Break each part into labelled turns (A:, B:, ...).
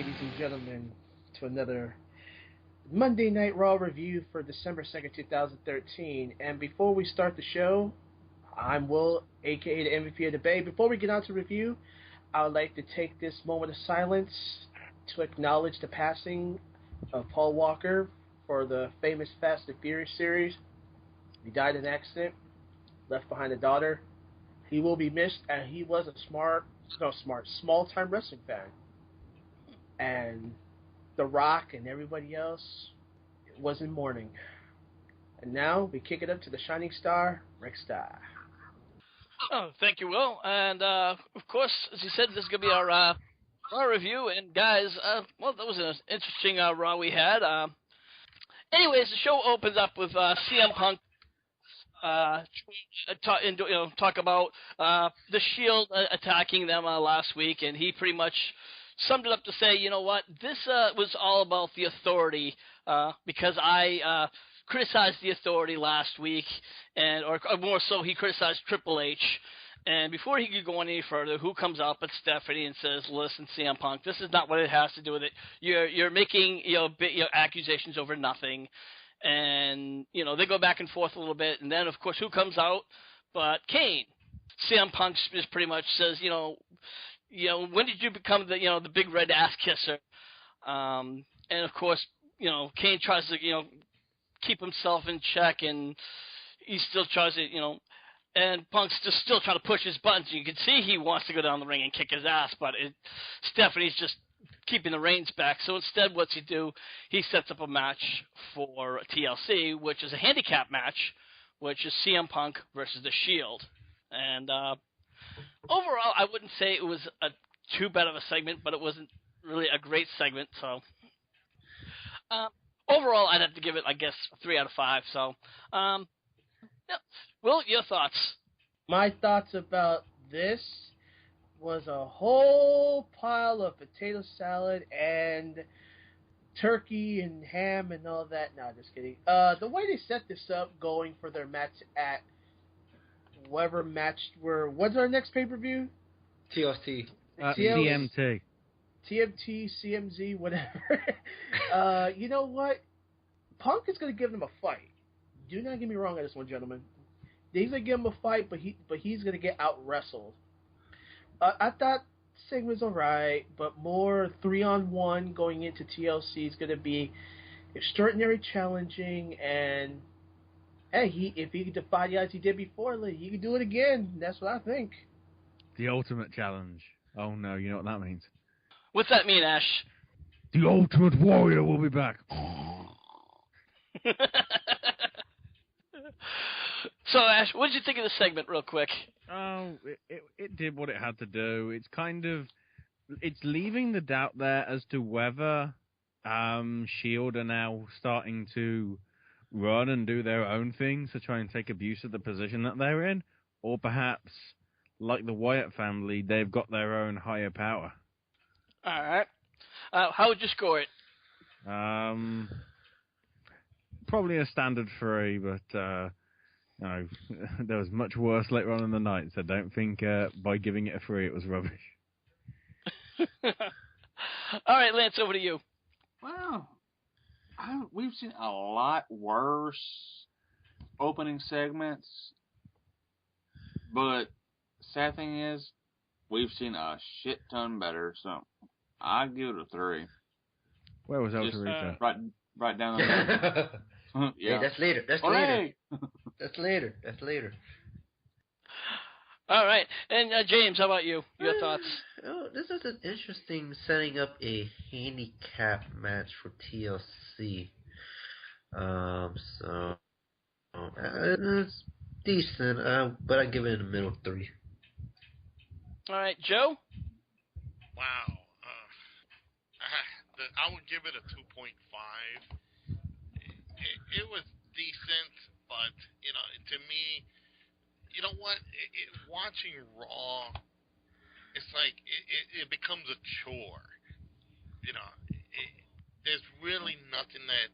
A: ladies and gentlemen, to another Monday Night Raw review for December 2nd, 2013. And before we start the show, I'm Will, aka the MVP of the Bay. Before we get on to review, I would like to take this moment of silence to acknowledge the passing of Paul Walker for the famous Fast and Furious series. He died in an accident, left behind a daughter. He will be missed, and he was a small-time wrestling fan. And The Rock and everybody else was in mourning. And now we kick it up to the shining star, Rick Starr.
B: Oh, thank you, Will. And, of course, as you said, this is going to be our Raw review. And, guys, well, that was an interesting Raw we had. Anyways, the show opens up with CM Punk talk about the Shield attacking them last week, and he pretty much summed it up to say, you know what, this was all about the Authority, because I criticized the Authority last week, or more so, he criticized Triple H. And before he could go any further, who comes up at Stephanie and says, "Listen, CM Punk, this is not what it has to do with it. You're making accusations over nothing." And, they go back and forth a little bit. And then, of course, who comes out but Kane? CM Punk is pretty much says, when did you become the big red ass kisser? And, of course, Kane tries to, keep himself in check, and he still tries to, and Punk's just still trying to push his buttons. You can see he wants to go down the ring and kick his ass, but Stephanie's just keeping the reins back. So instead, what's he do? He sets up a match for TLC, which is a handicap match, which is CM Punk versus The Shield. And overall, I wouldn't say it was too bad of a segment, but it wasn't really a great segment. So overall, I'd have to give it, I guess, 3 out of 5. So, yeah. Will, your thoughts?
A: My thoughts about this was a whole pile of potato salad and turkey and ham and all that. No, just kidding. The way they set this up, going for their match at whatever match what's our next pay-per-view?
C: TLC.
D: TMT.
A: TMT, CMZ, whatever. You know what? Punk is going to give them a fight. Do not get me wrong on this one, gentlemen. He's going to give him a fight, but he's going to get out-wrestled. I thought Singh was alright, but more 3-on-1 going into TLC is going to be extraordinarily challenging, and hey, if he can defy the odds he did before, he can do it again. That's what I think.
D: The ultimate challenge. Oh no, you know what that means.
B: What's that mean, Ash?
D: The Ultimate Warrior will be back.
B: So, Ash, what did you think of the segment, real quick?
D: Oh, it did what it had to do. It's leaving the doubt there as to whether Shield are now starting to run and do their own things to try and take abuse of the position that they're in, or perhaps, like the Wyatt family, they've got their own higher power.
B: All right. How would you score it?
D: Probably a standard 3, but no, there was much worse later on in the night, so don't think by giving it a 3 it was rubbish.
B: All right, Lance, over to you.
E: Well, we've seen a lot worse opening segments, but sad thing is, we've seen a shit ton better, so I'll give it a 3.
D: Where was Elterita?
E: Right down the line.
C: Yeah, that's later. That's later. That's later.
B: All right. And James, how about you? Your thoughts?
C: Oh, this is an interesting setting up a handicap match for TLC. So it's decent, but I give it a middle 3.
B: All right, Joe?
F: Wow. I would give it a 2.5. It was decent, but, to me, you know what? Watching Raw, it's like it becomes a chore. There's really nothing that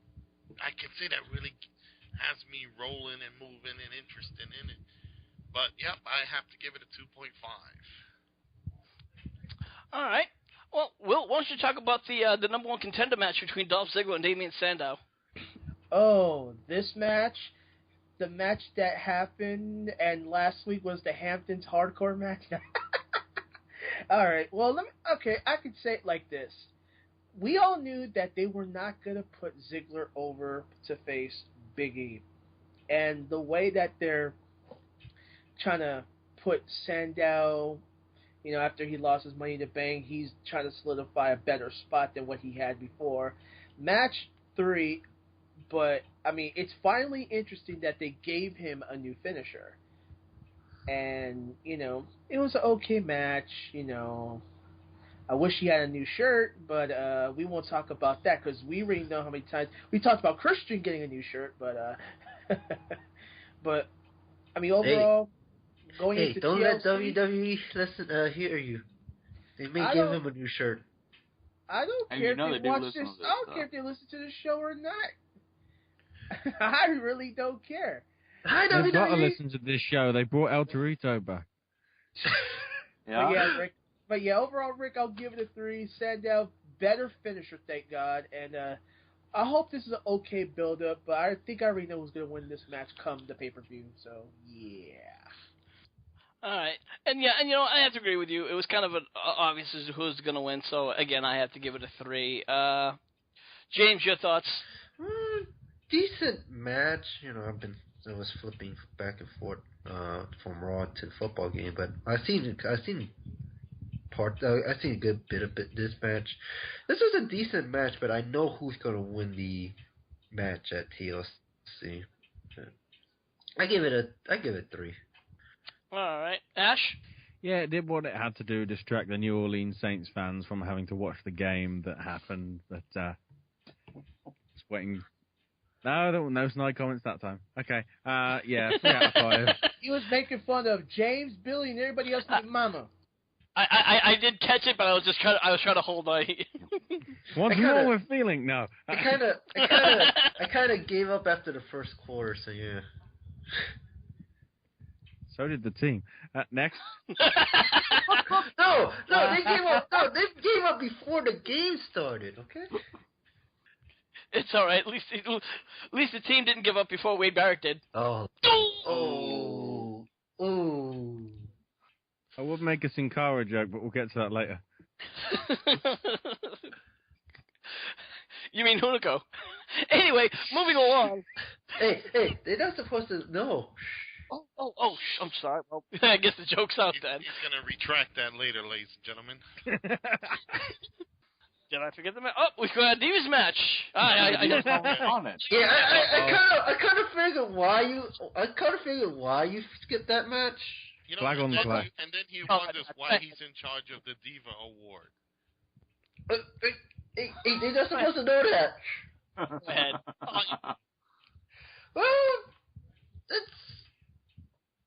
F: I can say that really has me rolling and moving and interested in it. But, yep, I have to give it a 2.5.
B: All right. Well, Will, why don't you talk about the number one contender match between Dolph Ziggler and Damien Sandow?
A: Oh, this match, the match that happened, and last week was the Hamptons hardcore match. All right, well, I could say it like this. We all knew that they were not going to put Ziggler over to face Big E. And the way that they're trying to put Sandow, after he lost his Money in the Bank, he's trying to solidify a better spot than what he had before. Match 3, but, it's finally interesting that they gave him a new finisher. And, it was an okay match, I wish he had a new shirt, but we won't talk about that because we already know how many times we talked about Christian getting a new shirt. But overall, going into
C: don't
A: TLC,
C: let WWE hear you. They may give him a new shirt.
A: I don't care if they watch this. I don't care if they listen to the show or not. I really don't care.
C: Hi,
D: They've got to
C: WWE.
D: listen to this show. They brought El Torito back.
A: Yeah. Rick. But yeah, overall, Rick, I'll give it a 3. Sandow, better finisher, thank God. And I hope this is an okay build-up, but I think I already know who's going to win this match come the pay-per-view. So, yeah.
B: All right. And I have to agree with you. It was kind of obvious who's going to win. So, again, I have to give it a 3. James, your thoughts?
C: Decent match. I was flipping back and forth from Raw to the football game, but I've seen a good bit of this match. This was a decent match, but I know who's going to win the match at TLC. I give it 3.
B: All right. Ash?
D: Yeah, it did what it had to do, distract the New Orleans Saints fans from having to watch the game that happened. But just waiting. No snide comments that time. Okay. Yeah, 3 out of 5.
A: He was making fun of James, Billy, and everybody else with Mama.
B: I did catch it, but I was trying to hold on.
D: What's wrong with feeling? No.
C: I kind of gave up after the first quarter, so yeah.
D: So did the team. Next.
C: No, they gave up. No, they gave up before the game started. Okay.
B: It's all right. At least the team didn't give up before Wade Barrett did.
C: Oh.
D: I would make a Sin Cara joke, but we'll get to that later.
B: You mean Hunico? Anyway, moving along.
C: Hey, they're not supposed to know.
B: Oh, I'm sorry. Well, I guess the joke's out then.
F: He's going to retract that later, ladies and gentlemen.
B: Did I forget the match? Oh, we got a Divas match. I just
E: on it.
C: Yeah, I kind of figured why you skipped that match.
D: Flag on the flag.
F: And then he wonders why he's in charge of the Diva Award.
C: They're not supposed to know that.
B: Go ahead.
C: Well, it's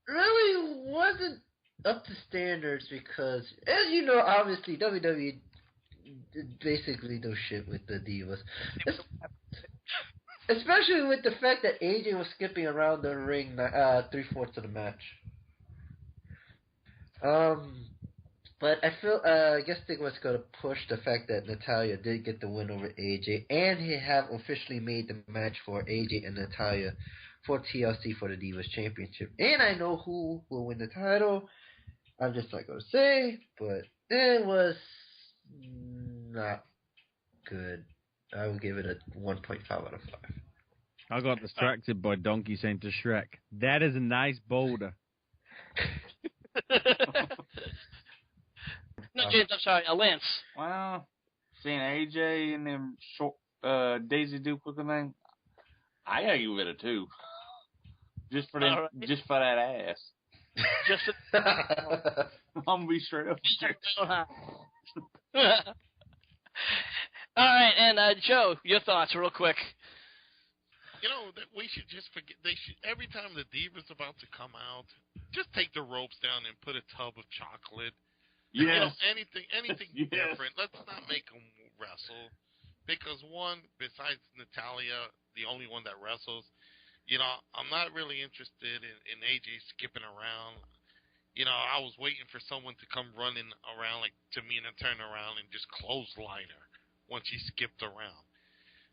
C: really wasn't up to standards because, as you know, obviously WWE basically no shit with the Divas. Especially with the fact that AJ was skipping around the ring 3/4 of the match. But I guess they was going to push the fact that Natalya did get the win over AJ, and he have officially made the match for AJ and Natalya for TLC for the Divas Championship. And I know who will win the title. I'm just not going to say, but it was not good. I will give it a 1.5 out of 5.
D: I got distracted by Donkey saying to Shrek, "That is a nice boulder."
B: No, James, I'm sorry. Lance.
E: Well, seeing AJ and them short Daisy Duke looking thing, I gotta give it a 2. Just for them,
B: right.
E: just for that ass.
B: Just
E: I'm gonna be straight up.
B: All right, and Joe, your thoughts, real quick.
F: We should just forget. They should every time the Diva's about to come out, just take the ropes down and put a tub of chocolate.
E: Yes.
F: Anything
E: Yes.
F: different. Let's not make them wrestle, because one, besides Natalya, the only one that wrestles, I'm not really interested in AJ skipping around. I was waiting for someone to come running around, like Tamina turn around and just clothesline her once she skipped around.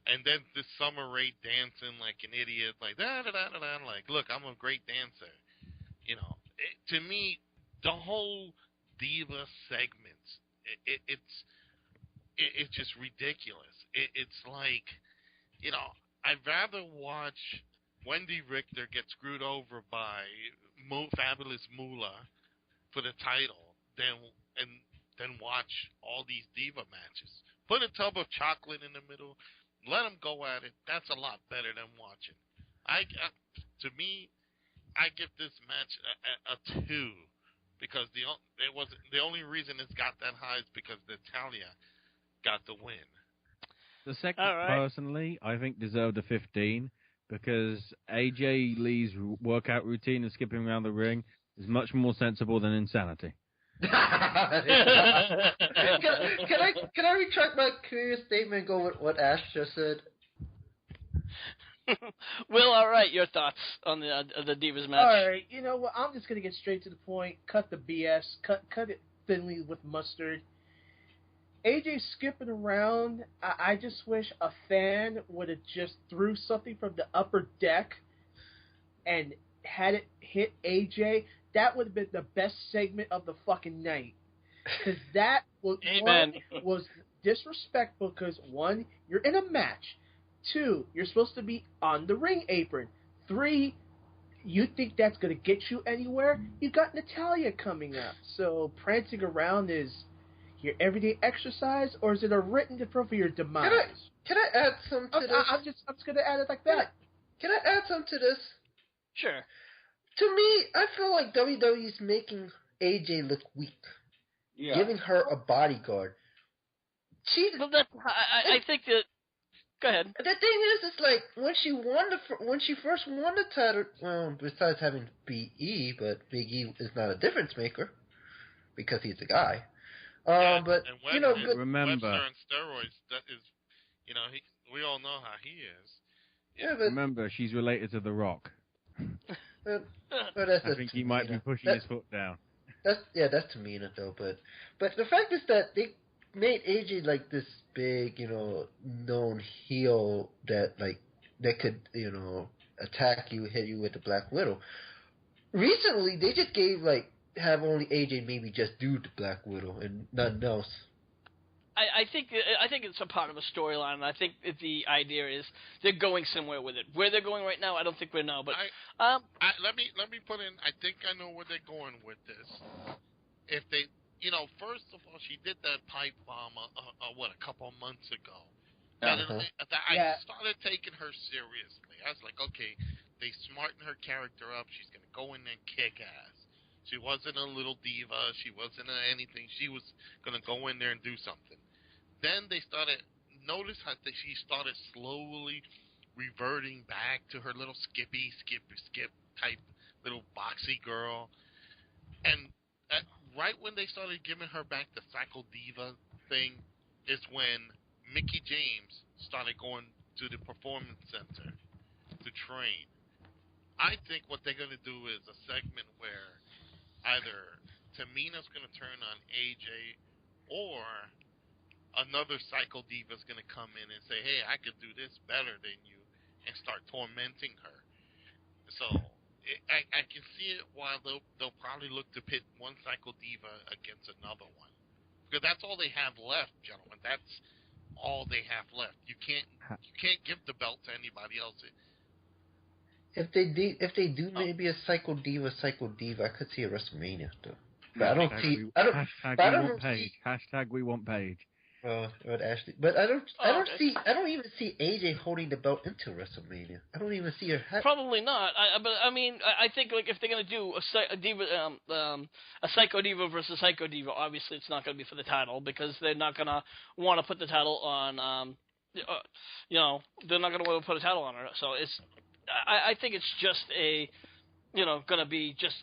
F: And then this Summer Rae dancing like an idiot, like da-da-da-da-da, like, look, I'm a great dancer. To me, the whole diva segments, it's just ridiculous. It's like, I'd rather watch Wendy Richter get screwed over by Fabulous Moolah for the title than watch all these diva matches. Put a tub of chocolate in the middle, let them go at it. That's a lot better than watching. To me, I give this match a 2 because the only reason it's got that high is because Natalya got the win.
D: The second, personally, I think deserved a 15 because AJ Lee's workout routine and skipping around the ring is much more sensible than insanity.
C: Can I retract my previous statement and go with what Ash just said?
B: Will, all right, your thoughts on the Divas match?
A: All right, you know what? I'm just gonna get straight to the point. Cut the BS. Cut it thinly with mustard. AJ skipping around. I just wish a fan would have just threw something from the upper deck and had it hit AJ. That would have been the best segment of the fucking night. Because that was, was disrespectful because, 1, you're in a match. 2, you're supposed to be on the ring apron. 3, you think that's going to get you anywhere? You got Natalya coming up. So prancing around is your everyday exercise, or is it a written diploma for your demise?
C: Can I add something to this?
A: I'm just going to add it like that.
C: Can I add something to this?
B: Sure.
C: To me, I feel like WWE's making AJ look weak. Yeah. Giving her a bodyguard.
B: I think that... Go ahead.
C: The thing is, it's like, when she first won the title, well, besides having BE, but Big E is not a difference maker, because he's a guy. But,
F: and
D: remember...
F: Webster on steroids, that is, we all know how he is.
C: Yeah, but...
D: Remember, she's related to The Rock.
C: But that's
D: I think he might be pushing his foot down.
C: That's Tamina though. But the fact is that they made AJ like this big, known heel that could, attack you, hit you with the Black Widow. Recently, they just have only AJ maybe just do the Black Widow and nothing else.
B: I think it's a part of a storyline, and I think the idea is they're going somewhere with it. Where they're going right now, I don't think we know. But
F: let me put in. I think I know where they're going with this. If they, first of all, she did that pipe bomb a couple of months ago. I started taking her seriously. I was like, okay, they smarten her character up. She's gonna go in there and kick ass. She wasn't a little diva. She wasn't anything. She was gonna go in there and do something. Then they notice how she started slowly reverting back to her little skip type little boxy girl. And right when they started giving her back the Psycho Diva thing is when Mickie James started going to the Performance Center to train. I think what they're going to do is a segment where either Tamina's going to turn on AJ or another Psycho Diva is going to come in and say, hey, I could do this better than you, and start tormenting her. So I can see it while they'll probably look to pit one Psycho Diva against another one. Because that's all they have left, gentlemen. That's all they have left. You can't give the belt to anybody else.
C: If they do maybe a Psycho Diva, I could see a WrestleMania though. But I don't see.
D: Hashtag we want Paige.
C: Ashley, but I don't even see AJ holding the belt into WrestleMania. I don't even see her.
B: Probably not. I think if they're gonna do a diva, a Psycho Diva versus Psycho Diva, obviously it's not gonna be for the title because they're not gonna want to put the title on. They're not gonna want to put a title on her. So I think it's just gonna be just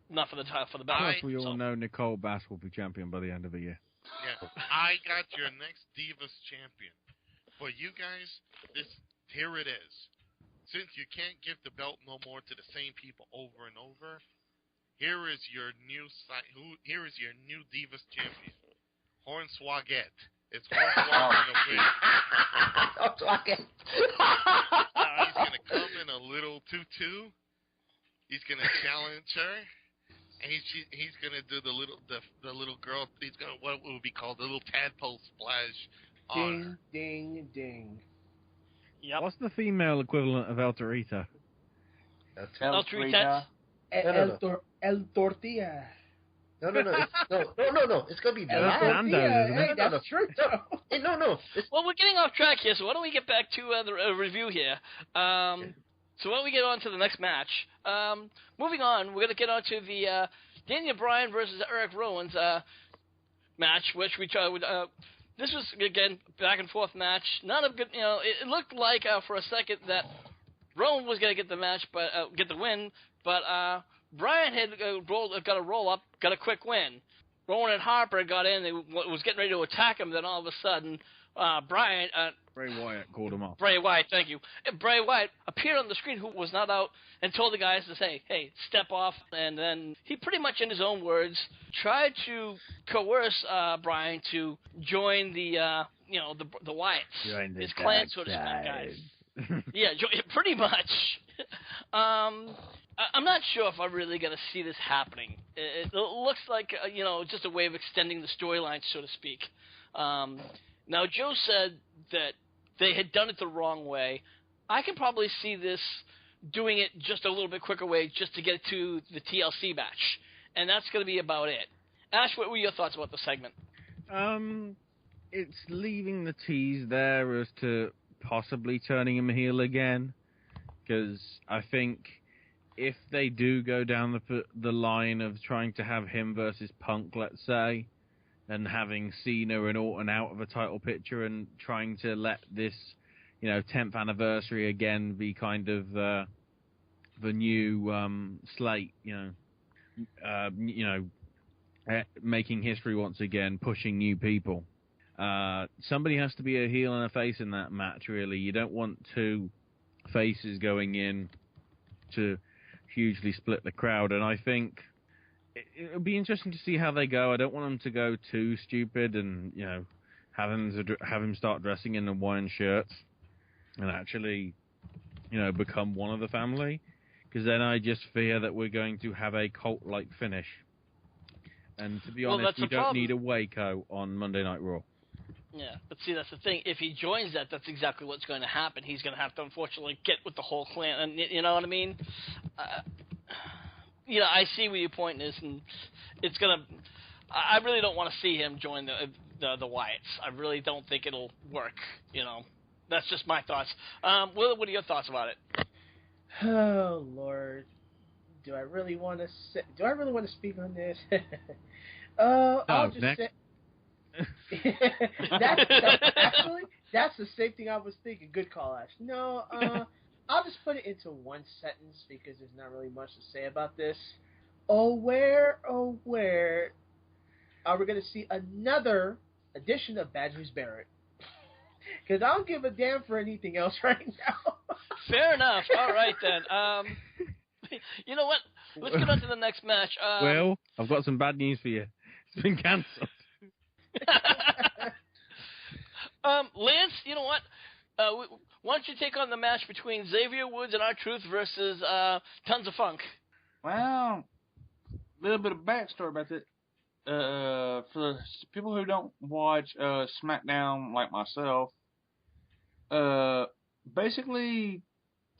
B: not for the title, for the belt.
D: We all know Nicole Bass will be champion by the end of the year.
F: Yeah, I got your next Divas champion. For you guys, here it is. Since you can't give the belt no more to the same people over and over, Here is your new Divas champion, Hornswoggle. It's Hornswoggle going to win. He's going to come in a little tutu. He's going to challenge her, and he's going to do the little girl. He's going to what would be called the little tadpole splash.
A: Ding, ding, ding.
B: Yep.
D: What's the female equivalent of El Torito?
B: El Torito.
A: El Tortilla.
C: No. It's gonna be
D: That's
C: Nando.
D: Nando's, isn't it?
A: Hey, that's true.
C: No.
B: Well, we're getting off track here, so why don't we get back to the review here? So why don't we get on to the next match? Moving on, we're going to get on to the Daniel Bryan versus Eric Rowan's match, which we tried with. This was, again, back and forth match. Not a good, it looked like for a second that Rowan was going to get the match, but get the win, but Bryan had got a roll up, got a quick win. Rowan and Harper got in, they was getting ready to attack him, then all of a sudden, Bryan...
D: Bray Wyatt called him off.
B: Bray Wyatt, thank you. Bray Wyatt appeared on the screen, who was not out, and told the guys to say, hey, step off. And then he pretty much, in his own words, tried to coerce Bryan to join the Wyatts. His clan, so to speak, guys. Yeah, pretty much. I'm not sure if I'm really going to see this happening. It looks like, just a way of extending the storyline, so to speak. Now, Joe said that they had done it the wrong way. I can probably see this doing it just a little bit quicker way just to get it to the TLC match. And that's going to be about it. Ash, what were your thoughts about the segment?
D: It's leaving the tease there as to possibly turning him heel again. Because I think if they do go down the line of trying to have him versus Punk, let's say, and having Cena and Orton out of a title picture and trying to let this, 10th anniversary again be kind of the new slate, making history once again, pushing new people. Somebody has to be a heel and a face in that match, really. You don't want two faces going in to hugely split the crowd, and I think it'll be interesting to see how they go. I don't want them to go too stupid and, have him start dressing in the Hawaiian shirts and actually, become one of the family. Because then I just fear that we're going to have a cult-like finish. And to be honest, we don't need a Waco on Monday Night Raw.
B: Yeah, but see, that's the thing. If he joins that's exactly what's going to happen. He's going to have to, unfortunately, get with the whole clan. And you know what I mean? I see where your point is, and it's gonna. I really don't want to see him join the Wyatts. I really don't think it'll work. That's just my thoughts. Will, what are your thoughts about it?
A: Oh Lord, do I really want to speak on this? I'll just
D: next.
A: say. That's the same thing I was thinking. Good call, Ash. No, I'll just put it into one sentence because there's not really much to say about this. Where are we going to see another edition of Bad News Barrett? Because I don't give a damn for anything else right now.
B: Fair enough. All right, then. You know what? Let's get on to the next match.
D: Well, I've got some bad news for you. It's been cancelled.
B: Lance, you know what? Why don't you take on the match between Xavier Woods and R-Truth versus Tons of Funk?
E: Well, a little bit of backstory about it. For people who don't watch SmackDown like myself, basically,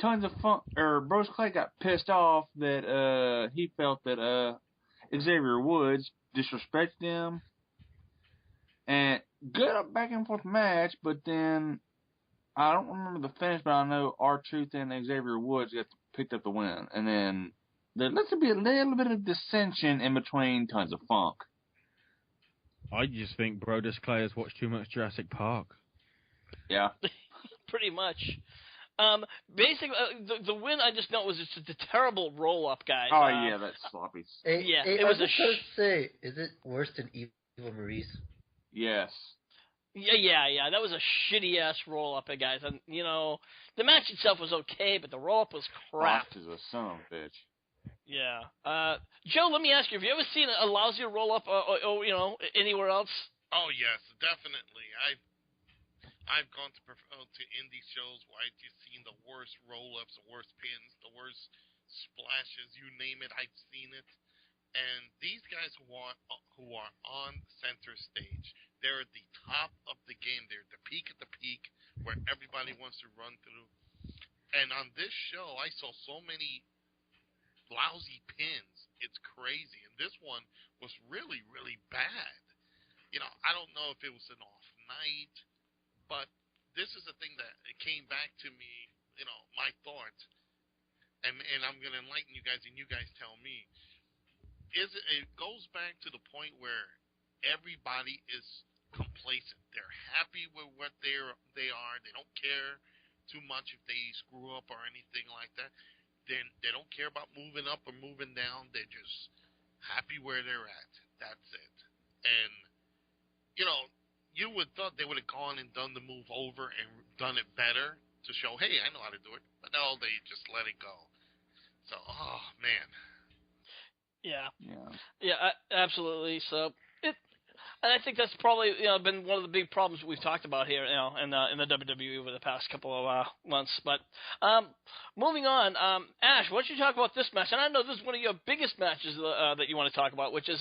E: Tons of Funk or Bros Clay got pissed off that he felt that Xavier Woods disrespected him. And good back and forth match, but then I don't remember the finish, but I know R-Truth and Xavier Woods picked up the win. And then there looks to be a little bit of dissension in between Tons of Funk.
D: I just think Brodus Clay has watched too much Jurassic Park.
E: Yeah.
B: Pretty much. Basically, the win I just know was just a terrible roll-up, guys.
E: Oh, yeah, that's sloppy.
B: It was
C: say, is it worse than Eva Marie's?
E: Yes.
B: Yeah. That was a shitty-ass roll-up, guys. And, the match itself was okay, but the roll-up was crap.
E: Is a son of a bitch.
B: Yeah. Joe, let me ask you: have you ever seen a lousier roll up, or anywhere else?
F: Oh yes, definitely. I've gone to indie shows where I've just seen the worst roll-ups, the worst pins, the worst splashes. You name it, I've seen it. And these guys who are on center stage, they're at the top of the game. They're at the peak, where everybody wants to run through. And on this show, I saw so many lousy pins. It's crazy. And this one was really, really bad. I don't know if it was an off night, but this is the thing that it came back to me, my thoughts. And I'm going to enlighten you guys, and you guys tell me. It goes back to the point where everybody is complacent. They're happy with what they are. They don't care too much if they screw up or anything like that. They don't care about moving up or moving down. They're just happy where they're at. That's it. And you would thought they would have gone and done the move over and done it better to show, hey, I know how to do it. But no, they just let it go. So, oh man.
B: Yeah, absolutely. So, and I think that's probably been one of the big problems we've talked about here, in the WWE over the past couple of months. But moving on, Ash, why don't you talk about this match? And I know this is one of your biggest matches that you want to talk about, which is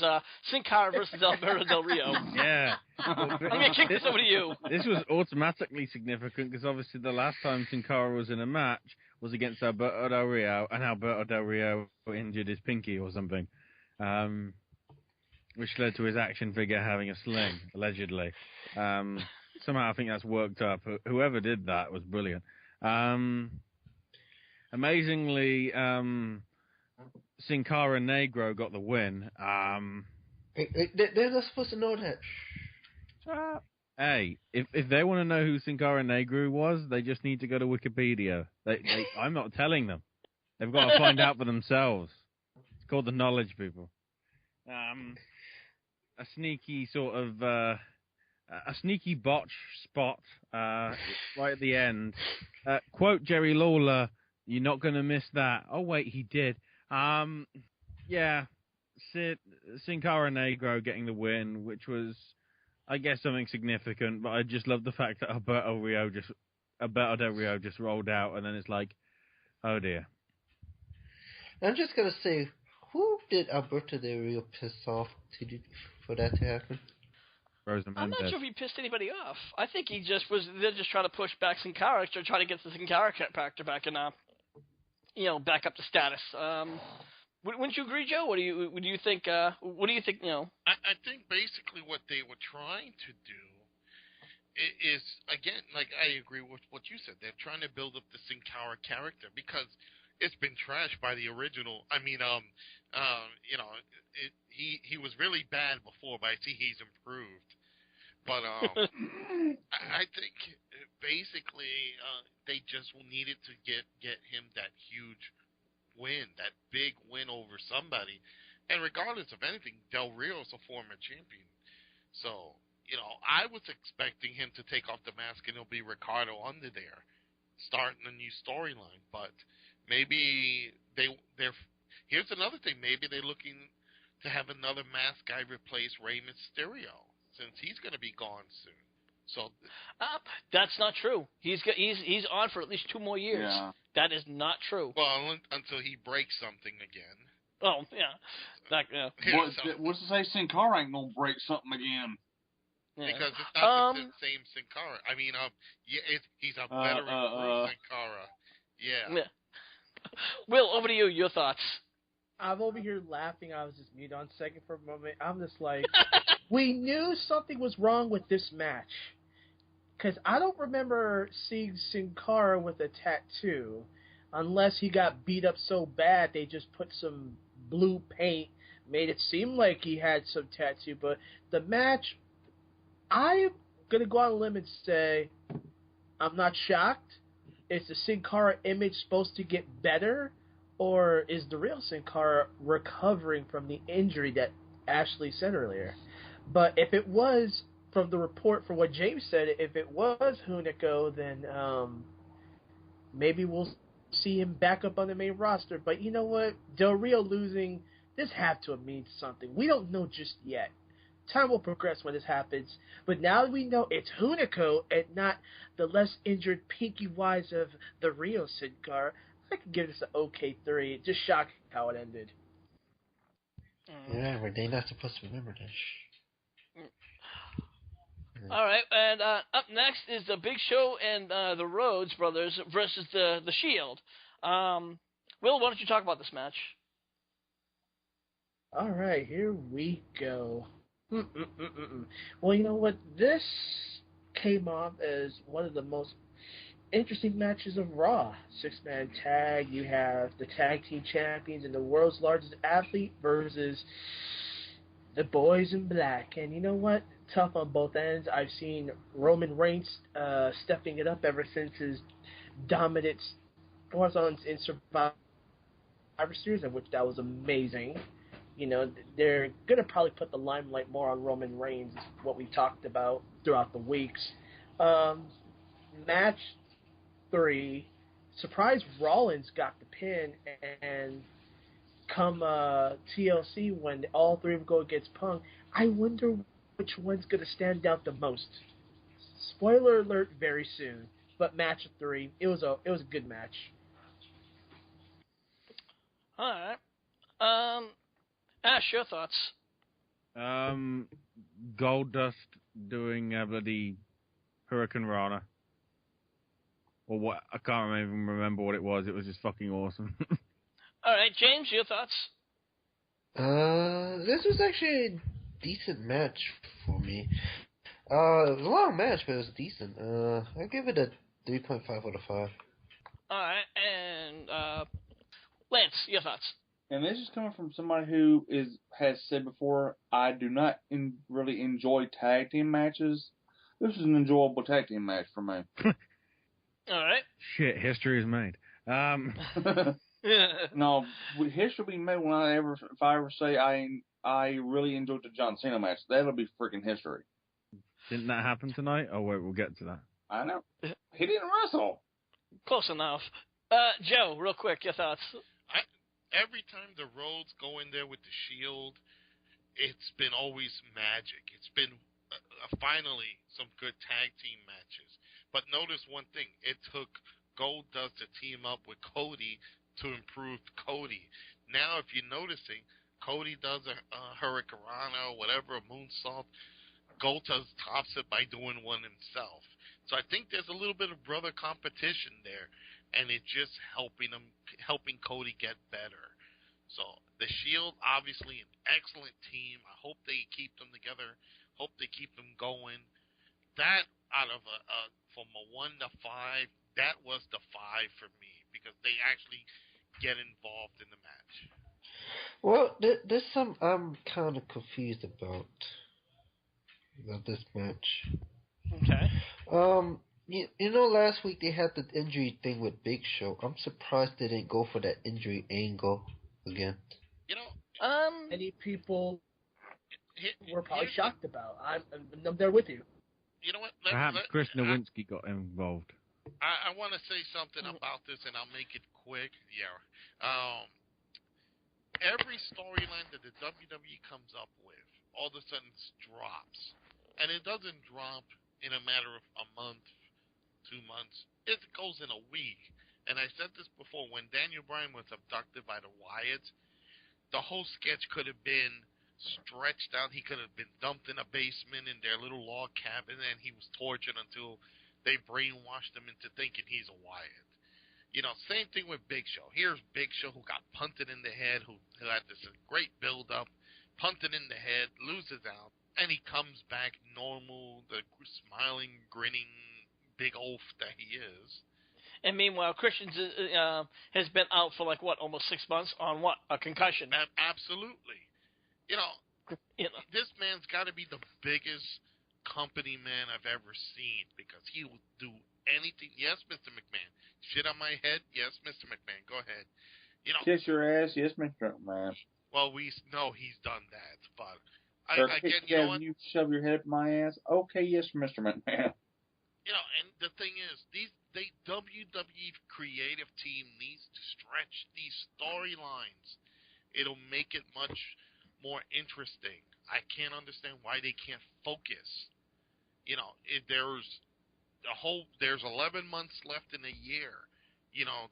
B: Sin Cara versus Alberto Del Rio.
D: Yeah,
B: I'm gonna kick this over to you.
D: This was automatically significant because obviously the last time Sin Cara was in a match was against Alberto Del Rio, and Alberto Del Rio injured his pinky or something. Which led to his action figure having a sling, allegedly. Somehow I think that's worked up. Whoever did that was brilliant. Amazingly, Sin Cara Negro got the win.
C: They're not supposed to know that.
D: Hey, if they want to know who Sin Cara Negro was, they just need to go to Wikipedia. I'm not telling them. They've got to find out for themselves. It's called the knowledge, people. A sneaky sort of a sneaky botch spot right at the end. Quote Jerry Lawler, "You're not going to miss that." Oh wait, he did. Yeah, Sin Cara Negro getting the win, which was, I guess, something significant. But I just love the fact that Alberto Del Rio just rolled out, and then it's like, oh dear.
C: I'm just gonna say, who did Alberto Del Rio piss off for that to happen?
B: I'm not sure if he pissed anybody off. I think he just was. They're just trying to push back Sin Cara to try to get the Sin Cara character back in, back up to status. Wouldn't you agree, Joe? What do you think? What do you think?
F: I think basically what they were trying to do is, again, like I agree with what you said. They're trying to build up the Sin Cara character because it's been trashed by the original. I mean, he was really bad before, but I see he's improved. But I think basically they just needed to get him that huge win, that big win over somebody. And regardless of anything, Del Rio is a former champion. So, I was expecting him to take off the mask and it'll be Ricardo under there, starting a new storyline. But maybe they're here's another thing. Maybe they're looking to have another mask guy replace Rey Mysterio, since he's going to be gone soon. So
B: that's not true. He's on for at least 2 more years.
E: Yeah.
B: That is not true.
F: Well, until he breaks something again.
B: Oh yeah.
E: What's to say Sin Cara ain't gonna break something again?
F: Yeah. Because it's not the same Sin Cara. I mean, he's a veteran Sin Cara. Yeah.
B: Will, over to you. Your thoughts.
A: I'm over here laughing. I was just mute on second for a moment. I'm just like, we knew something was wrong with this match. Because I don't remember seeing Sin Cara with a tattoo. Unless he got beat up so bad, they just put some blue paint, made it seem like he had some tattoo. But the match, I'm going to go on a limb and say, I'm not shocked. Is the Sin Cara image supposed to get better? Or is the real Sin Cara recovering from the injury that Ashley said earlier? But if it was, from the report, from what James said, if it was Hunico, then maybe we'll see him back up on the main roster. But you know what? Del Rio losing, this had to have meant something. We don't know just yet. Time will progress when this happens. But now that we know it's Hunico and not the less injured Pinky Wise of the Rio Sin Cara, I could give this an OK 3. Just shocking how it ended.
C: Remember, they're not supposed to remember this.
B: All right, and up next is the Big Show and the Rhodes brothers versus the Shield. Will, why don't you talk about this match?
A: All right, here we go. Well, you know what? This came off as one of the most interesting matches of Raw. 6-man tag. You have the tag team champions and the world's largest athlete versus the boys in black. And you know what? Tough on both ends. I've seen Roman Reigns stepping it up ever since his dominance was in Survivor Series, in which that was amazing. You know, they're going to probably put the limelight more on Roman Reigns, what we talked about throughout the weeks. Match 3, surprise Rollins got the pin, and come TLC, when all three of them go against Punk, I wonder which one's going to stand out the most. Spoiler alert very soon, but match 3, it was a good match.
B: All right. Ash, your thoughts?
D: Goldust doing a bloody Hurricane Rana. Or what? I can't even remember what it was. It was just fucking awesome.
B: All right, James, your thoughts?
C: This was actually a decent match for me. It was a long match, but it was decent. I give it a 3.5 out of 5.
B: All right, and Lance, your thoughts?
E: And this is coming from somebody who has said before, I do not really enjoy tag team matches. This was an enjoyable tag team match for me.
B: All right.
D: Shit, history is made.
E: No, history will be made if I ever say I really enjoyed the John Cena match. That'll be freaking history.
D: Didn't that happen tonight? Oh wait, we'll get to that.
E: I know. He didn't wrestle.
B: Close enough. Joe, real quick, your thoughts?
F: Every time the Rhodes go in there with the Shield, it's been always magic. It's been finally some good tag team matches. But notice one thing. It took Goldust to team up with Cody to improve Cody. Now, if you're noticing, Cody does a Hurricanrana or whatever, a moonsault. Goldust tops it by doing one himself. So I think there's a little bit of brother competition there. And it's just helping Cody get better. So the Shield, obviously an excellent team. I hope they keep them together. Hope they keep them going. That out of from a 1 to 5, that was the 5 for me because they actually get involved in the match.
C: Well, there's some I'm kind of confused about this match.
B: Okay.
C: You know, last week they had the injury thing with Big Show. I'm surprised they didn't go for that injury angle again.
F: You know,
A: many people were probably shocked about. I'm there with you.
F: You know what?
D: Perhaps Chris Nowinski got involved.
F: I want to say something about this, and I'll make it quick. Yeah. Every storyline that the WWE comes up with, all of a sudden drops. And it doesn't drop in a matter of a month, 2 months. It goes in a week. And I said this before, when Daniel Bryan was abducted by the Wyatts, the whole sketch could have been stretched out. He could have been dumped in a basement in their little log cabin, and he was tortured until they brainwashed him into thinking he's a Wyatt. You know, same thing with Big Show. Here's Big Show, who got punted in the head, who had this great build-up, punted in the head, loses out, and he comes back normal, the smiling, grinning, big oaf that he is.
B: And meanwhile, Christian has been out for almost 6 months on what? A concussion.
F: Absolutely. You know, this man's got to be the biggest company man I've ever seen because he will do anything. Yes, Mr. McMahon. Shit on my head. Yes, Mr. McMahon. Go ahead. You know,
E: kiss your ass. Yes, Mr. McMahon.
F: Well, we know he's done that, but
E: again, you know what? You shove your head up my ass. Okay, yes, Mr. McMahon.
F: You know, and the thing is, WWE creative team needs to stretch these storylines. It'll make it much more interesting. I can't understand why they can't focus. There's 11 months left in a year.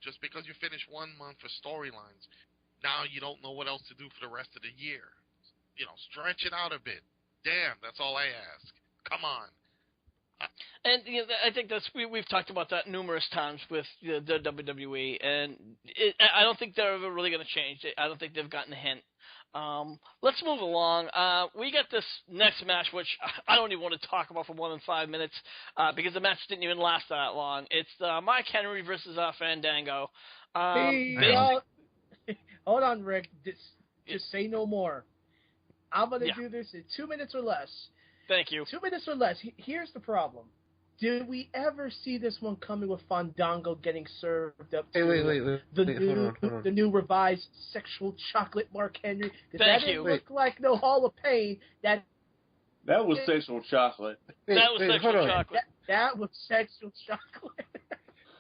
F: Just because you finish 1 month for storylines, now you don't know what else to do for the rest of the year. Stretch it out a bit. Damn, that's all I ask. Come on.
B: And I think we've talked about that numerous times with the WWE, and I don't think they're ever really going to change. I don't think they've gotten a hint. Let's move along. We got this next match, which I don't even want to talk about for more than 5 minutes because the match didn't even last that long. It's Mark Henry versus Fandango.
A: Hold on, Rick. Just say no more. I'm going to do this in 2 minutes or less.
B: Thank you.
A: 2 minutes or less. Here's the problem. Did we ever see this one coming with Fandango getting served up to the new revised sexual chocolate Mark Henry? That didn't look like no Hall of Pain. That
E: was sexual chocolate.
B: That was sexual chocolate.
A: That was sexual chocolate.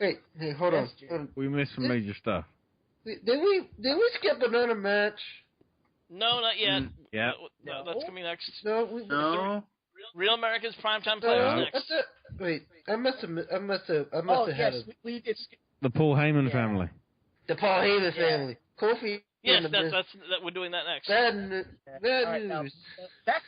C: Hey, hold on.
D: We missed some major stuff.
C: Did we skip another match?
B: No, not yet.
D: Yeah.
B: No, that's coming next.
E: No.
B: Real America's Primetime Players next.
C: I must have had it.
A: We did.
D: The Paul Heyman family.
C: The Paul Heyman family. Kofi.
B: Yes, we're doing that next.
C: Bad news.
A: Now, back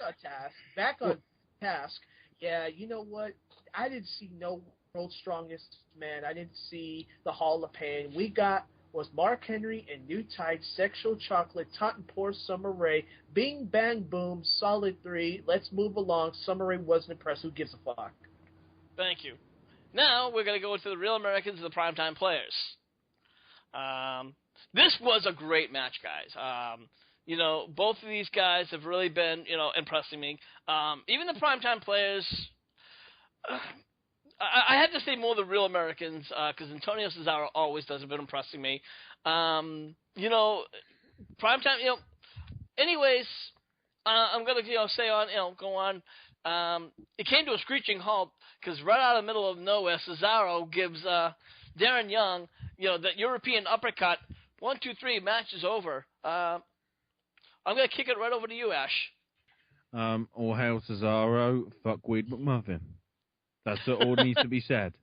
A: on task. Yeah, you know what? I didn't see no World's Strongest Man. I didn't see the Hall of Pain. We got was Mark Henry and New Tide, Sexual Chocolate, Taunton Poor Summer Rae, Bing Bang Boom, Solid 3, Let's Move Along, Summer Rae wasn't impressed, who gives a fuck?
B: Thank you. Now we're going to go into the Real Americans and the Primetime Players. This was a great match, guys. Both of these guys have really been, impressing me. Even the Primetime Players, I had to say more the Real Americans because Antonio Cesaro always does have been impressing me. Primetime, anyways, I'm going to, say on, go on. It came to a screeching halt because right out of the middle of nowhere, Cesaro gives Darren Young, that European uppercut. 1, 2, 3, match is over. I'm going to kick it right over to you, Ash.
D: All hail Cesaro, fuck Weed McMuffin. That's all needs to be said.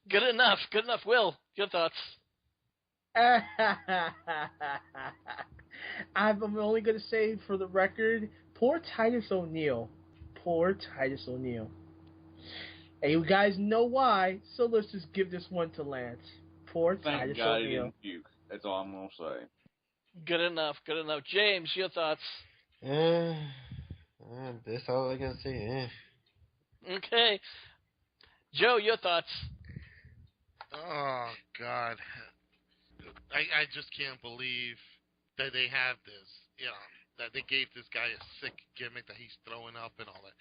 B: Good enough. Will, your thoughts?
A: I'm only going to say for the record, poor Titus O'Neil. And you guys know why, so let's just give this one to Lance. Poor Titus
E: God
A: O'Neil.
E: he didn't puke. That's all I'm going to say.
B: Good enough. James, your thoughts?
C: That's all I can say.
B: Okay. Joe, your thoughts?
F: Oh, God. I just can't believe that they have this. That they gave this guy a sick gimmick that he's throwing up and all that.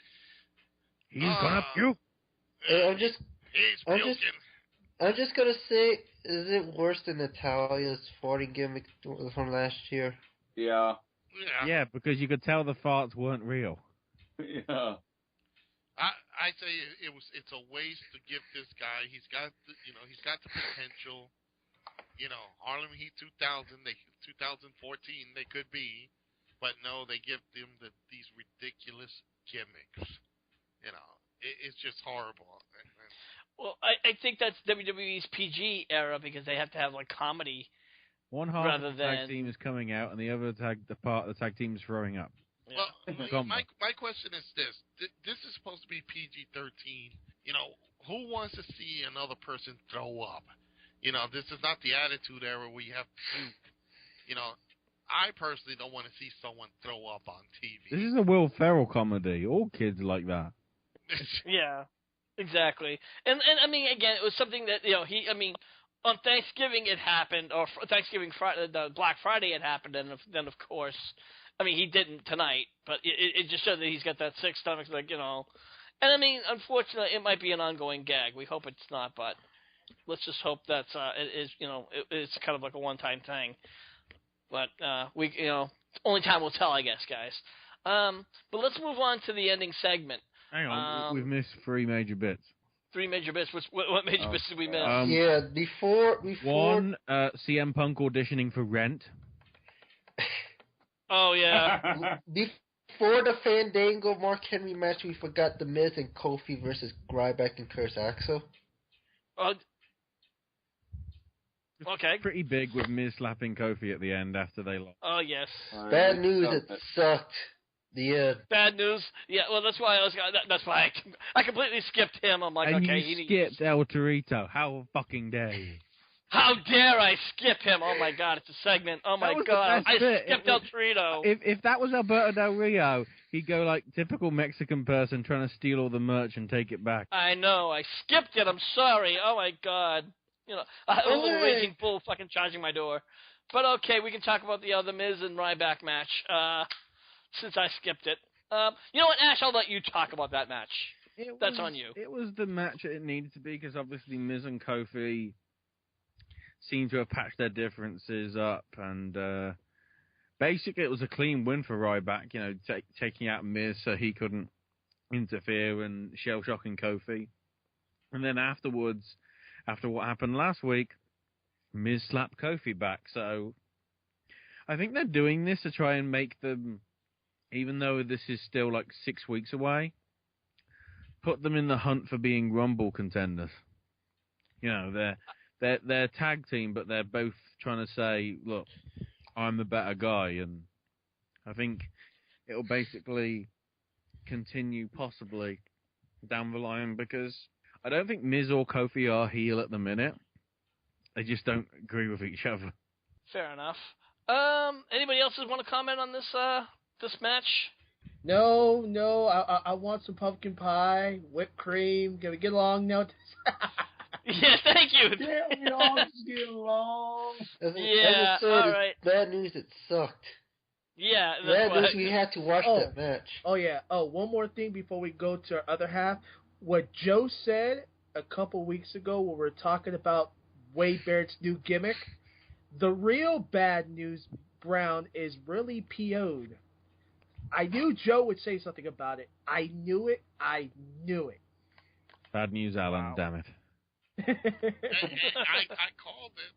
D: He's gonna puke.
F: He's puking.
C: I'm just gonna say, is it worse than Natalia's farting gimmick from last year?
E: Yeah.
D: Yeah, because you could tell the farts weren't real.
E: Yeah.
F: I say it's a waste to give this guy. He's got the potential. Harlem Heat 2000, 2014 they could be, but no, they give them these ridiculous gimmicks. It's just horrible.
B: Well, I think that's WWE's PG era because they have to have comedy.
D: One half of the tag team is coming out, and the other part of the tag team is throwing up.
F: Well, my question is this: this is supposed to be PG-13. Who wants to see another person throw up? This is not the Attitude Era where you have puke. I personally don't want to see someone throw up on TV.
D: This is a Will Ferrell comedy. All kids like that.
B: Yeah, exactly. And I mean, again, it was something that on Thanksgiving it happened, or Thanksgiving Friday, the Black Friday it happened, and then of course, he didn't tonight, but it just showed that he's got that sick stomach, and unfortunately, it might be an ongoing gag. We hope it's not, but let's just hope that's it's kind of like a one-time thing. But only time will tell, I guess, guys. But let's move on to the ending segment.
D: Hang on, we've missed 3 major bits.
B: Three major bits. What major bits did we miss?
C: Yeah, before
D: one, CM Punk auditioning for Rent.
B: Oh yeah.
C: Before the Fandango Mark Henry match, we forgot The Miz and Kofi versus Ryback and Curtis Axel.
B: Okay.
D: Pretty big with Miz slapping Kofi at the end after they lost.
B: Oh yes.
C: Bad news. It sucked. The end.
B: Bad news. Yeah. Well, that's why that's why I completely skipped him. I'm like,
D: and
B: okay.
D: You skipped El Torito. How fucking dare you?
B: How dare I skip him? Oh my God, it's a segment. Oh my God, I skipped El Torito.
D: If that was Alberto Del Rio, he'd go like typical Mexican person trying to steal all the merch and take it back.
B: I know, I skipped it. I'm sorry. Oh my God, I was a little raging bull fucking charging my door. But okay, we can talk about the Miz and Ryback match. Since I skipped it, you know what, Ash? I'll let you talk about that match. That's on you.
D: It was the match it needed to be because obviously Miz and Kofi seem to have patched their differences up, and basically it was a clean win for Ryback, taking out Miz so he couldn't interfere and shell-shocking Kofi. And then afterwards, after what happened last week, Miz slapped Kofi back. So I think they're doing this to try and make them, even though this is still like 6 weeks away, put them in the hunt for being Rumble contenders. They're tag team, but they're both trying to say, look, I'm the better guy. And I think it'll basically continue possibly down the line because I don't think Miz or Kofi are heel at the minute. They just don't agree with each other.
B: Fair enough. Anybody else want to comment on this match?
A: No. I want some pumpkin pie, whipped cream. Can we get along now?
B: Yeah, thank you.
E: Yeah, we all just get along.
B: Yeah, all right.
C: Bad news, it sucked.
B: Yeah,
C: that's bad news, we had to watch that match.
A: Oh, yeah. Oh, one more thing before we go to our other half. What Joe said a couple weeks ago when we were talking about Wade Barrett's new gimmick, the real bad news, Brown, is really PO'd. I knew Joe would say something about it. I knew it.
D: Bad news, Alan, damn it.
F: I called it.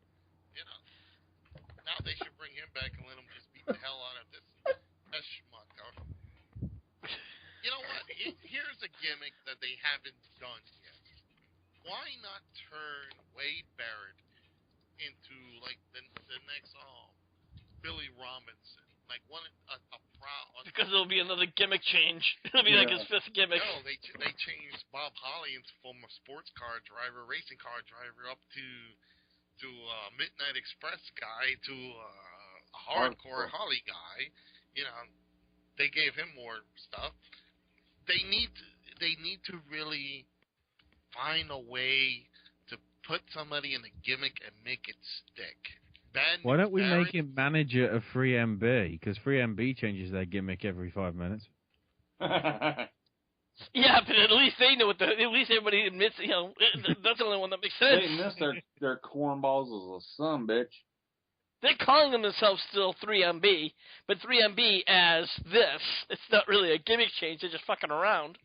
F: Now they should bring him back and let him just beat the hell out of this schmuck. You know what? Here's a gimmick that they haven't done yet. Why not turn Wade Barrett into like the next Billy Robinson? Like
B: because it'll be another gimmick change. It'll be like his fifth gimmick.
F: No, they changed Bob Holly from a sports car driver, racing car driver, up to Midnight Express guy to a hardcore Holly guy. They gave him more stuff. They need to really find a way to put somebody in a gimmick and make it stick.
D: Why don't we make him manager of 3MB? Because 3MB changes their gimmick every 5 minutes.
B: Yeah, but at least they know what at least everybody admits, that's the only one that makes sense.
E: They miss their cornballs as a son, bitch.
B: They're calling themselves still 3MB, but 3MB as this. It's not really a gimmick change. They're just fucking around,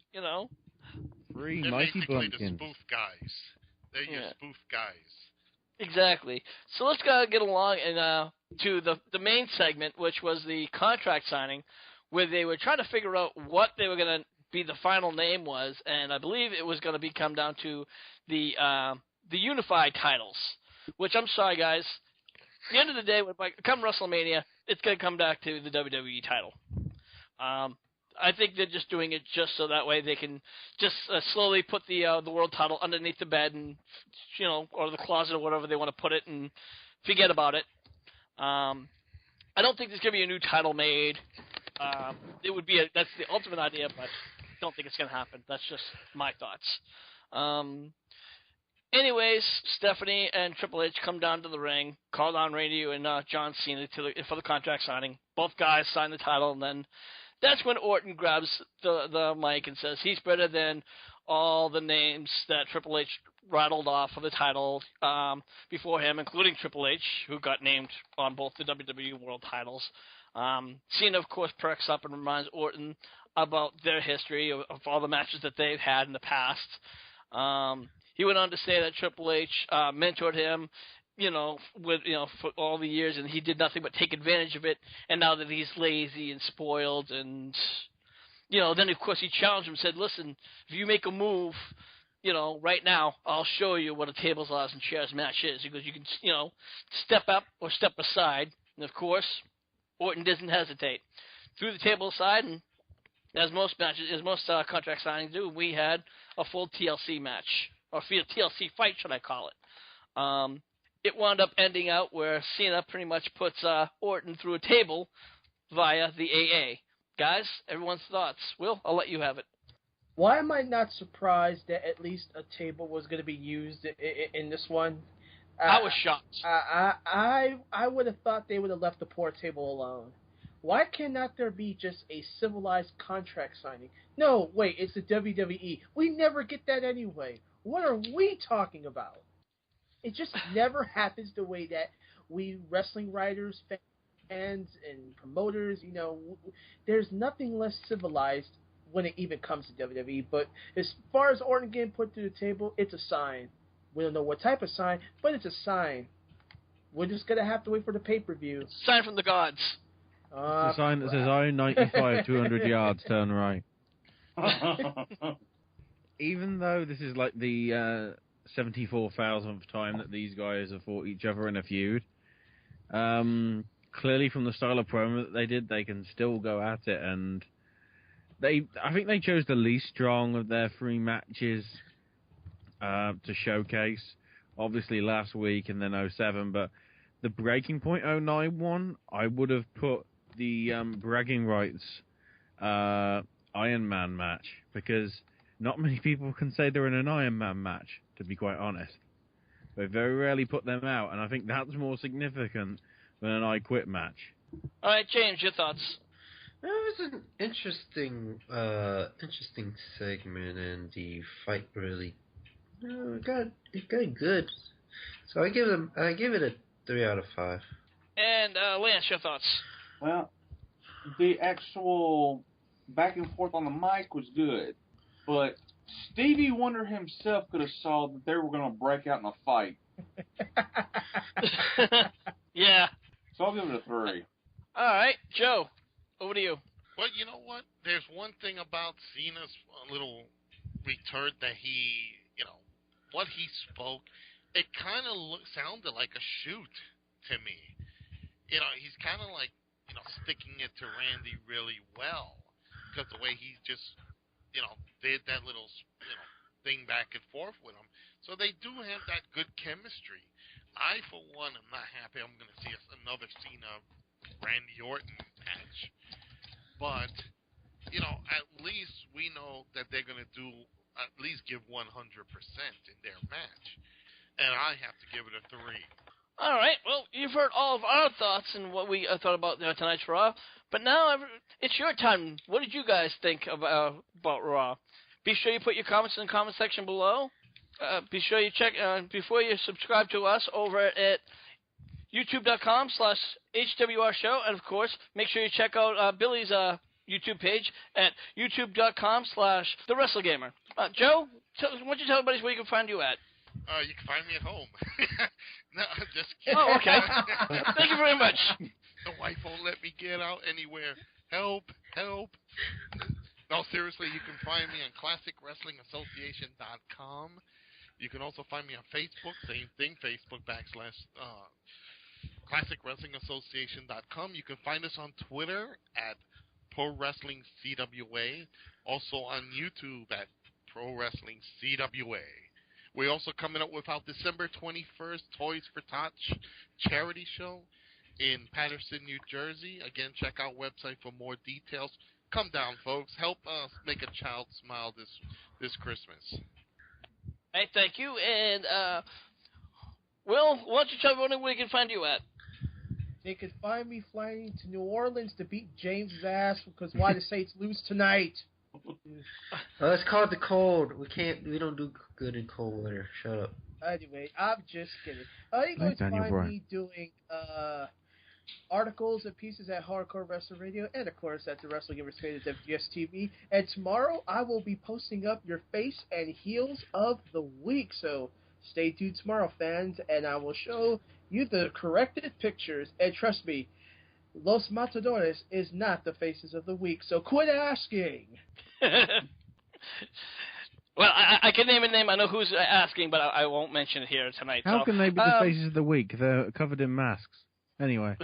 D: Three
F: They're
D: mighty
F: basically
D: bumpkins.
F: the spoof guys. They're your spoof guys.
B: Exactly. So let's get along and to the main segment, which was the contract signing, where they were trying to figure out what they were going to be the final name was, and I believe it was going to come down to the unified titles. Which I'm sorry, guys. At the end of the day, come WrestleMania, it's going to come back to the WWE title. I think they're just doing it just so that way they can just slowly put the world title underneath the bed and or the closet or whatever they want to put it and forget about it. I don't think there's going to be a new title made. It would be that's the ultimate idea, but I don't think it's going to happen. That's just my thoughts. Anyways, Stephanie and Triple H come down to the ring, call down Radio and John Cena for the contract signing. Both guys sign the title, and then that's when Orton grabs the mic and says he's better than all the names that Triple H rattled off for the title before him, including Triple H, who got named on both the WWE World Titles. Cena, of course, perks up and reminds Orton about their history of all the matches that they've had in the past. He went on to say that Triple H mentored him, for all the years, and he did nothing but take advantage of it. And now that he's lazy and spoiled, and then of course he challenged him, said, "Listen, if you make a move, right now, I'll show you what a tables, ladders, and chairs match is." He goes, "You can, step up or step aside." And of course, Orton doesn't hesitate. Threw the table aside, and as most contract signings do, we had a full TLC match, or TLC fight, should I call it? It wound up ending out where Cena pretty much puts Orton through a table via the AA. Guys, everyone's thoughts. Will, I'll let you have it.
A: Why am I not surprised that at least a table was going to be used in this one?
B: I was shocked.
A: I would have thought they would have left the poor table alone. Why cannot there be just a civilized contract signing? No, wait, it's the WWE. We never get that anyway. What are we talking about? It just never happens the way that we wrestling writers, fans, and promoters, there's nothing less civilized when it even comes to WWE. But as far as Orton getting put through the table, it's a sign. We don't know what type of sign, but it's a sign. We're just going to have to wait for the pay-per-view.
B: It's a sign from the gods.
D: It's a sign that says, "I 95, 200 yards, turn right." Even though this is like the 74,000th time that these guys have fought each other in a feud, clearly from the style of promo that they did, they can still go at it. And I think they chose the least strong of their 3 matches to showcase. Obviously last week and then 07, but the Breaking Point 09 one, I would have put the bragging rights Iron Man match, because not many people can say they're in an Iron Man match, to be quite honest. They very rarely put them out, and I think that's more significant than an I Quit match.
B: All right, James, your thoughts?
C: It was an interesting segment, and the fight really got good. So I give it a 3 out of 5.
B: And Lance, your thoughts?
E: Well, the actual back and forth on the mic was good, but Stevie Wonder himself could have saw that they were going to break out in a fight.
B: Yeah.
E: So I'll give it a 3.
B: All right, Joe, over to you.
F: Well, you know what? There's one thing about Cena's little return that he, what he spoke, it kind of sounded like a shoot to me. He's kind of like, sticking it to Randy really well, because the way he just, did that little, thing back and forth with him. So they do have that good chemistry. I, for one, am not happy I'm going to see another Cena-Randy Orton match. But, at least we know that they're going to at least give 100% in their match. And I have to give it a 3.
B: All right. Well, you've heard all of our thoughts and what we thought about tonight's Raw. But now it's your time. What did you guys think about Raw? Be sure you put your comments in the comment section below. Be sure you check before you subscribe to us over at youtube.com/HWR show. And, of course, make sure you check out Billy's YouTube page at youtube.com/TheWrestleGamer. Joe, why don't you tell everybody where you can find you at?
F: You can find me at home. No, just kidding.
B: Oh, okay. Thank you very much.
F: The wife won't let me get out anywhere. Help. No, seriously, you can find me on ClassicWrestlingAssociation.com. You can also find me on Facebook, same thing, Facebook.com/ClassicWrestlingAssociation.com. You can find us on Twitter at Pro Wrestling CWA. Also on YouTube at Pro Wrestling CWA. We're also coming up with our December 21st Toys for Tots charity show in Patterson, New Jersey. Again, check our website for more details. Come down, folks. Help us make a child smile this Christmas.
B: Hey, thank you. And, Will, why don't you tell everyone where you can find you at?
A: They can find me flying to New Orleans to beat James's ass, because why the Saints lose tonight?
C: It's called the cold. We don't do good in cold weather. Shut up.
A: Anyway, I'm just kidding. You can find me doing articles and pieces at Hardcore Wrestling Radio, and of course at the Wrestling Gamers page at WGS-TV. And tomorrow I will be posting up your face and heels of the week. So stay tuned tomorrow, fans, and I will show you the corrected pictures. And trust me, Los Matadores is not the faces of the week, so quit asking.
B: Well, I can name a name. I know who's asking, but I won't mention it here tonight.
D: How can they be the faces of the week? They're covered in masks. Anyway.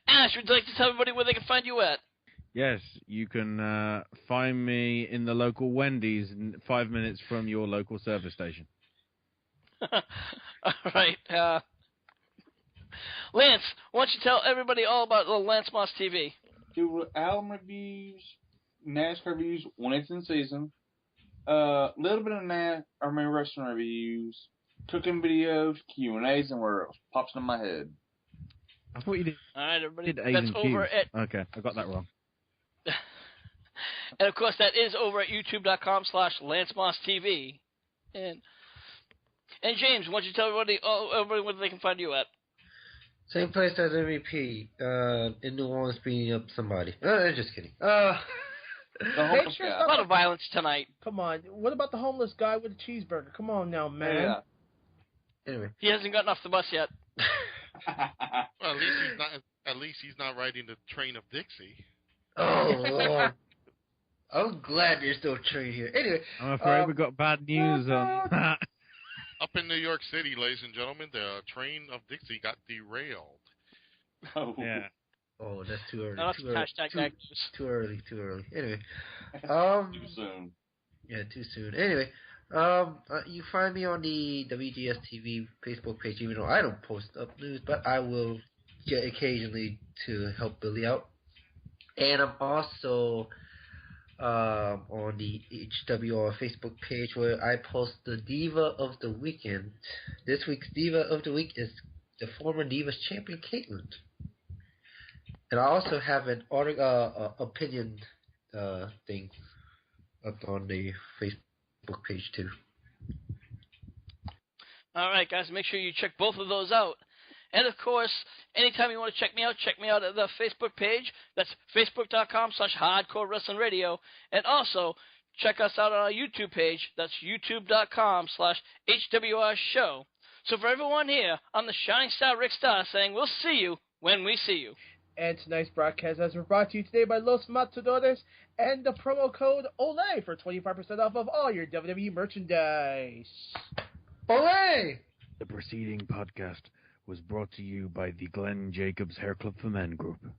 B: Ash, would you like to tell everybody where they can find you at?
D: Yes, you can find me in the local Wendy's 5 minutes from your local service station.
B: All right. Lance, why don't you tell everybody all about the Lance Moss TV?
E: Do album reviews, NASCAR reviews when it's in season. Little bit of wrestling reviews, cooking videos, Q&As, and where else pops in my head.
D: I thought you did.
B: All right, everybody.
D: Did A's
B: That's
D: and
B: over
D: Q's.
B: at.
D: Okay, I got that wrong.
B: And of course, that is over at youtube.com/LanceMossTV. And James, why don't you tell everybody where they can find you at?
C: Same place as MVP. In New Orleans, beating up somebody. Just kidding.
B: A lot of violence tonight.
A: Come on. What about the homeless guy with a cheeseburger? Come on now, man.
E: Yeah.
C: Anyway.
B: He hasn't gotten off the bus yet.
F: Well, at least he's not riding the train of Dixie.
C: Oh, Lord. I'm glad there's no train here. Anyway.
D: I'm afraid we got bad news on that.
F: Up in New York City, ladies and gentlemen, the train of Dixie got derailed.
E: Oh.
D: Yeah.
C: Oh, that's too early.
B: No, that's
C: Too early. Anyway.
E: Too soon.
C: Yeah, too soon. Anyway, you find me on the WGS-TV Facebook page, even though I don't post up news, but I will get occasionally to help Billy out. And I'm also on the HWR Facebook page where I post the Diva of the Weekend. This week's Diva of the Week is the former Divas champion, Caitlyn. And I also have an opinion thing up on the Facebook page too. All
B: right, guys, make sure you check both of those out. And of course, anytime you want to check me out at the Facebook page. That's facebook.com/Hardcore Wrestling Radio. And also, check us out on our YouTube page. That's youtube.com/HWR Show. So for everyone here, I'm the Shining Star Rick Starr saying we'll see you when we see you.
A: And tonight's broadcast has been brought to you today by Los Matadores and the promo code OLE for 25% off of all your WWE merchandise.
C: Ole!
D: The preceding podcast was brought to you by the Glenn Jacobs Hair Club for Men Group.